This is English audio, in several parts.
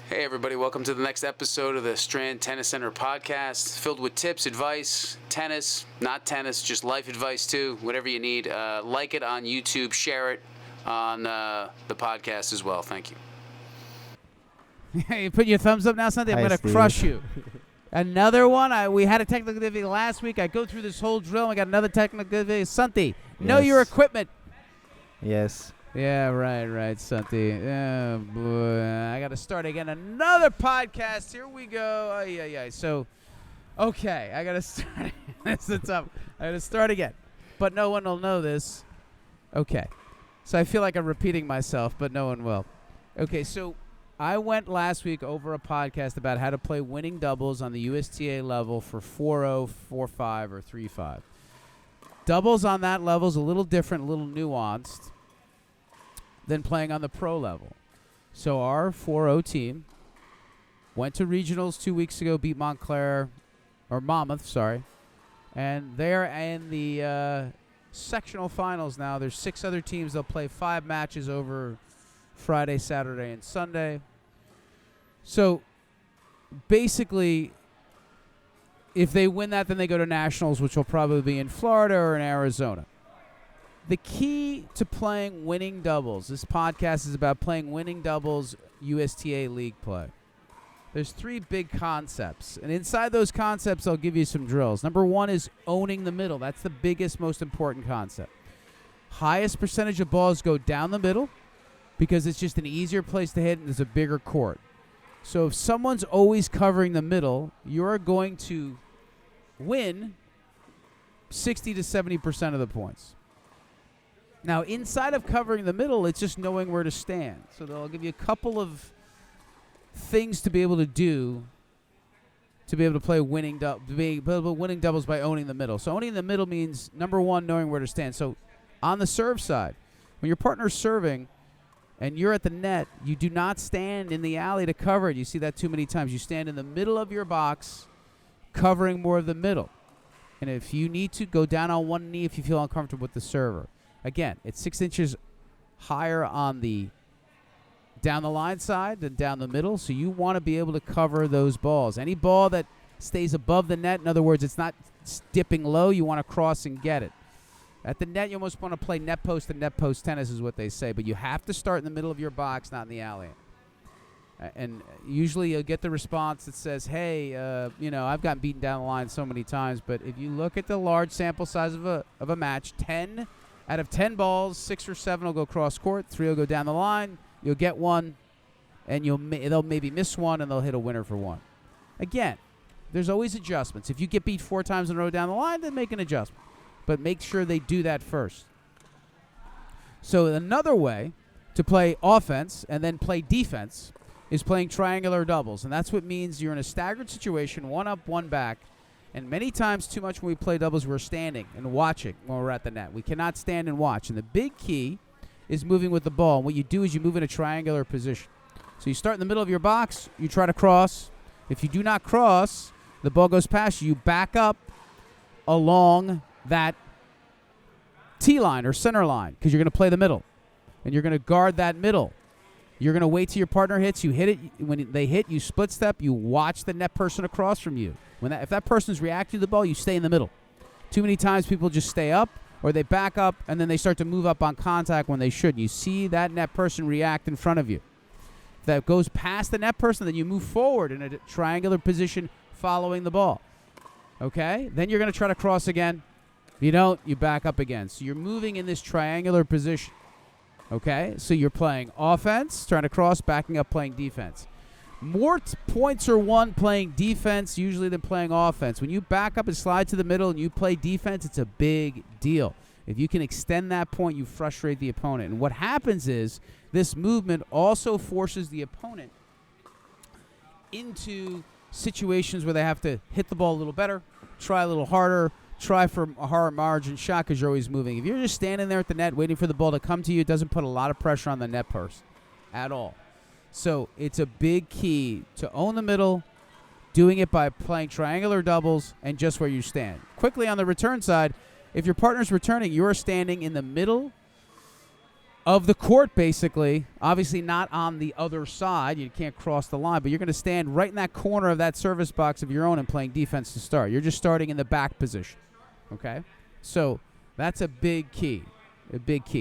Hey everybody, welcome to the next episode of the Strand Tennis Center podcast, filled with tips, advice, tennis, not tennis, just life advice too, whatever you need. Like it on YouTube, share it on the podcast as well. Thank you. You put your thumbs up now, Santi? I'm going to crush you. Another one. We had a technical difficulty last week. I go through this whole drill, and I got another technical difficulty. Santi, know your equipment. Yes. Yeah, right, Santi. Oh, boy. I got to start again. Another podcast. Here we go. So, okay, I got to start. This is tough. I got to start again. But no one will know this. Okay. So I feel like I'm repeating myself, but no one will. Okay, so I went last week over a podcast about how to play winning doubles on the USTA level for 4-0, 4-5, or 3-5. Doubles on that level is a little different, a little nuanced than playing on the pro level. So our 4-0 team went to regionals 2 weeks ago, beat Monmouth, and they're in the sectional finals now. There's 6 other teams. They'll play 5 matches over Friday, Saturday, and Sunday. So basically, if they win that, then they go to nationals, which will probably be in Florida or in Arizona. The key to playing winning doubles, this podcast is about playing winning doubles USTA league play. There's 3 big concepts, and inside those concepts, I'll give you some drills. Number 1 is owning the middle. That's the biggest, most important concept. Highest percentage of balls go down the middle because it's just an easier place to hit and there's a bigger court. So if someone's always covering the middle, you're going to win 60 to 70% of the points. Now, inside of covering the middle, it's just knowing where to stand. So they'll give you a couple of things to be able to do to be able to play winning doubles by owning the middle. So owning the middle means, number 1, knowing where to stand. So on the serve side, when your partner's serving and you're at the net, you do not stand in the alley to cover it. You see that too many times. You stand in the middle of your box, covering more of the middle. And if you need to, go down on one knee if you feel uncomfortable with the server. Again, it's 6 inches higher on the down the line side than down the middle, so you want to be able to cover those balls. Any ball that stays above the net, in other words, it's not dipping low, you want to cross and get it. At the net, you almost want to play net post and net post tennis is what they say, but you have to start in the middle of your box, not in the alley. And usually you'll get the response that says, hey, I've gotten beaten down the line so many times, but if you look at the large sample size of a match, 10 out of 10 balls, 6 or 7 will go cross court, 3 will go down the line. You'll get one, and they'll maybe miss one, and they'll hit a winner for one. Again, there's always adjustments. If you get beat 4 times in a row down the line, then make an adjustment. But make sure they do that first. So another way to play offense and then play defense is playing triangular doubles, and that's what means you're in a staggered situation, 1 up, 1 back. And many times, too much when we play doubles, we're standing and watching when we're at the net. We cannot stand and watch. And the big key is moving with the ball. And what you do is you move in a triangular position. So you start in the middle of your box. You try to cross. If you do not cross, the ball goes past you. You back up along that T-line or center line because you're going to play the middle. And you're going to guard that middle. You're going to wait till your partner hits. You hit it. When they hit, you split step. You watch the net person across from you. If that person's reacting to the ball, you stay in the middle. Too many times people just stay up or they back up and then they start to move up on contact when they shouldn't. You see that net person react in front of you. If that goes past the net person, then you move forward in a triangular position following the ball. Okay? Then you're going to try to cross again. If you don't, you back up again. So you're moving in this triangular position. Okay? So you're playing offense, trying to cross, backing up, playing defense. More points are won playing defense usually than playing offense. When you back up and slide to the middle and you play defense, it's a big deal. If you can extend that point, you frustrate the opponent. And what happens is this movement also forces the opponent into situations where they have to hit the ball a little better, try a little harder, try for a hard margin shot because you're always moving. If you're just standing there at the net waiting for the ball to come to you, it doesn't put a lot of pressure on the net person at all. So it's a big key to own the middle, doing it by playing triangular doubles and just where you stand. Quickly on the return side, if your partner's returning, you're standing in the middle of the court, basically. Obviously not on the other side. You can't cross the line, but you're going to stand right in that corner of that service box of your own and playing defense to start. You're just starting in the back position, okay? So that's a big key,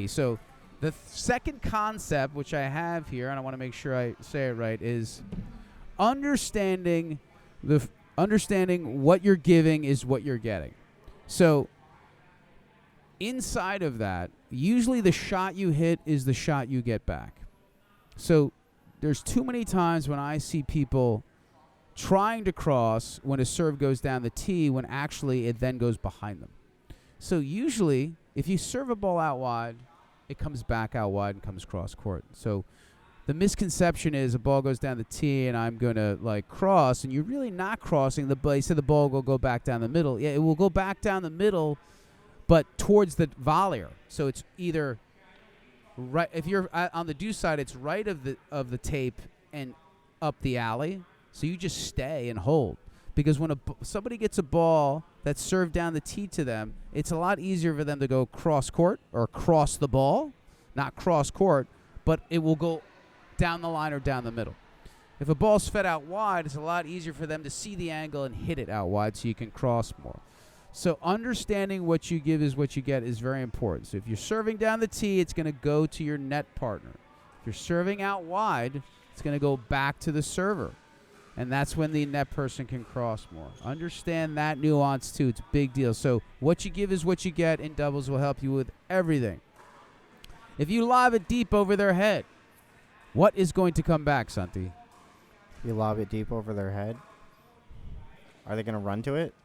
So the second concept, which I have here, and I want to make sure I say it right, is understanding what you're giving is what you're getting. So inside of that, usually the shot you hit is the shot you get back. So there's too many times when I see people trying to cross when a serve goes down the tee when actually it then goes behind them. So usually, if you serve a ball out wide, it comes back out wide and comes cross court. So the misconception is a ball goes down the tee and I'm going to like cross, and you're really not crossing. They said the ball will go back down the middle. Yeah, it will go back down the middle, but towards the volleyer. So it's either right, if you're on the due side, it's right of the tape and up the alley. So you just stay and hold. Because when somebody gets a ball that's served down the tee to them, it's a lot easier for them to go cross court or cross the ball, not cross court, but it will go down the line or down the middle. If a ball's fed out wide, it's a lot easier for them to see the angle and hit it out wide so you can cross more. So understanding what you give is what you get is very important. So if you're serving down the tee, it's going to go to your net partner. If you're serving out wide, it's going to go back to the server. And that's when the net person can cross more. Understand that nuance, too. It's a big deal. So what you give is what you get, and doubles will help you with everything. If you lob it deep over their head, what is going to come back, Santi? You lob it deep over their head. Are they going to run to it?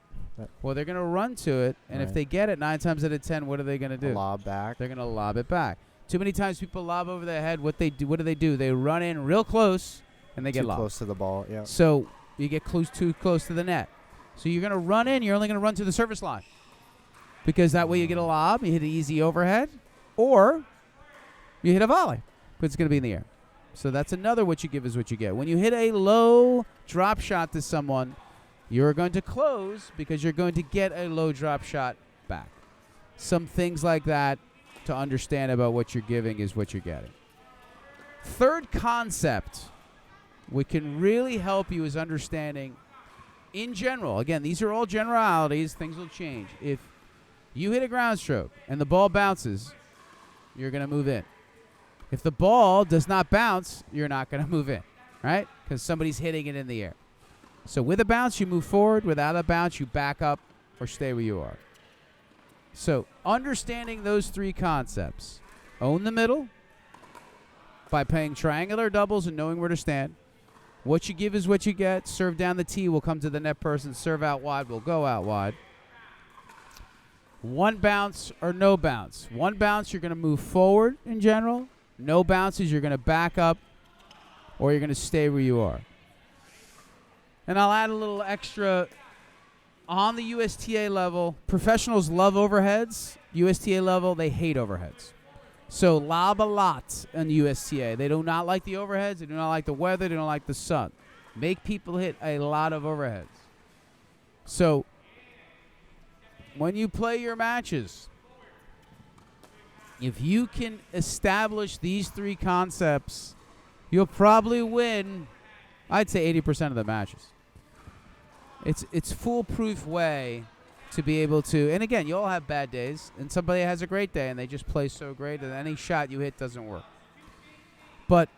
Well, they're going to run to it, and if they get it 9 times out of 10, what are they going to do? Lob back. They're going to lob it back. Too many times people lob over their head. What do they do? They run in real close, and they get lobbed. Too close to the ball, yeah. So you get too close to the net. So you're going to run in. You're only going to run to the service line, because that way you get a lob, you hit an easy overhead, or you hit a volley, but it's going to be in the air. So that's another what you give is what you get. When you hit a low drop shot to someone, you're going to close because you're going to get a low drop shot back. Some things like that to understand about what you're giving is what you're getting. Third concept, what can really help you is understanding in general. Again, these are all generalities. Things will change. If you hit a ground stroke and the ball bounces, you're going to move in. If the ball does not bounce, you're not going to move in, right? Because somebody's hitting it in the air. So with a bounce, you move forward. Without a bounce, you back up or stay where you are. So understanding those three concepts. Own the middle by playing triangular doubles and knowing where to stand. What you give is what you get. Serve down the tee will come to the net person. Serve out wide will go out wide. One bounce or no bounce. One bounce, you're going to move forward in general. No bounces, you're going to back up or you're going to stay where you are. And I'll add a little extra. On the USTA level, professionals love overheads. USTA level, they hate overheads. So lob a lot on the USTA. They do not like the overheads. They do not like the weather. They don't like the sun. Make people hit a lot of overheads. So when you play your matches, if you can establish these three concepts, you'll probably win, I'd say 80% of the matches. It's foolproof way to be able to, and again, you all have bad days, and somebody has a great day, and they just play so great that any shot you hit doesn't work. But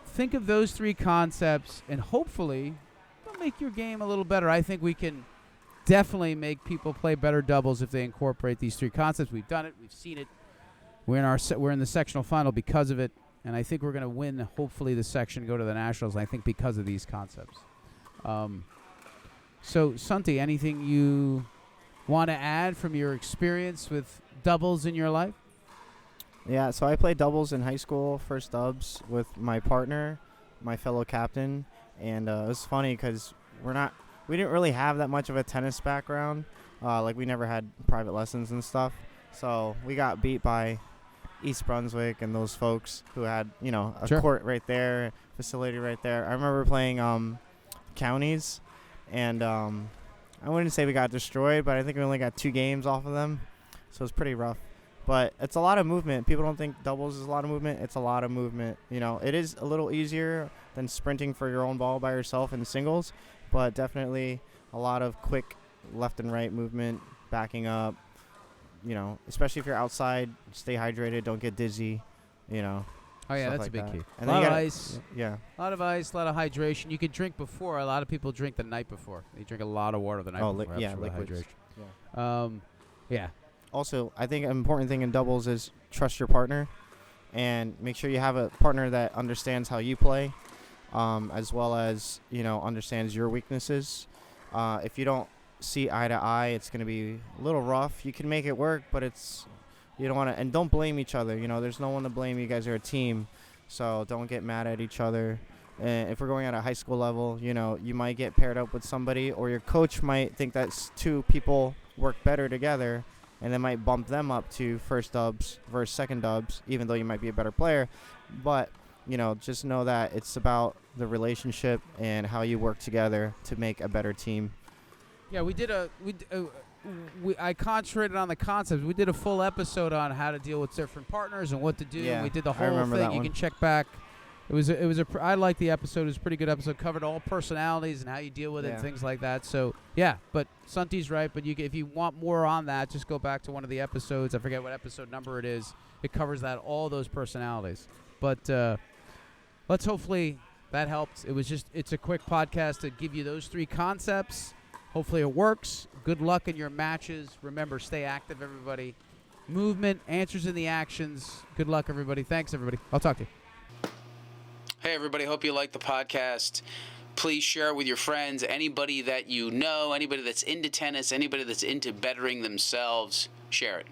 think of those three concepts, and hopefully they'll make your game a little better. I think we can definitely make people play better doubles if they incorporate these three concepts. We've done it. We've seen it. We're in the sectional final because of it, and I think we're going to win, hopefully, the section, go to the nationals, I think, because of these concepts. So, Santi, anything you want to add from your experience with doubles in your life? Yeah, so I played doubles in high school, first dubs, with my partner, my fellow captain, and it was funny because we didn't really have that much of a tennis background. We never had private lessons and stuff. So we got beat by East Brunswick and those folks who had, a Sure. court right there, facility right there. I remember playing counties, and I wouldn't say we got destroyed, but I think we only got 2 games off of them. So it was pretty rough. But it's a lot of movement. People don't think doubles is a lot of movement. It's a lot of movement. You know, it is a little easier than sprinting for your own ball by yourself in singles, but definitely a lot of quick left and right movement, backing up. You know, especially if you're outside, stay hydrated, don't get dizzy. You know. Oh yeah, stuff that's like a big that. key. And A lot then of you gotta- ice. Yeah. A lot of ice, a lot of hydration. You can drink before. A lot of people drink the night before. They drink a lot of water the night before. Yeah, for the liquids. hydration. Yeah. Also, I think an important thing in doubles is trust your partner, and make sure you have a partner that understands how you play, as well as understands your weaknesses. If you don't see eye to eye, it's going to be a little rough. You can make it work, but you don't want to, and don't blame each other. There's no one to blame. You guys are a team, so don't get mad at each other. And if we're going at a high school level, you might get paired up with somebody, or your coach might think that two people work better together, and they might bump them up to first dubs versus second dubs, even though you might be a better player. But, just know that it's about the relationship and how you work together to make a better team. Yeah, I concentrated on the concepts. We did a full episode on how to deal with different partners and what to do. Yeah, We did the I whole remember thing. that You one. can check back. I liked the episode. It was a pretty good episode. Covered all personalities and how you deal with it and Yeah. things like that. So, yeah, but Sunti's right. But if you want more on that, just go back to one of the episodes. I forget what episode number it is. It covers all those personalities. But let's hopefully that helped. It's a quick podcast to give you those three concepts. Hopefully it works. Good luck in your matches. Remember, stay active, everybody. Movement, answers in the actions. Good luck, everybody. Thanks, everybody. I'll talk to you. Hey, everybody. Hope you like the podcast. Please share it with your friends. Anybody that you know, anybody that's into tennis, anybody that's into bettering themselves, share it.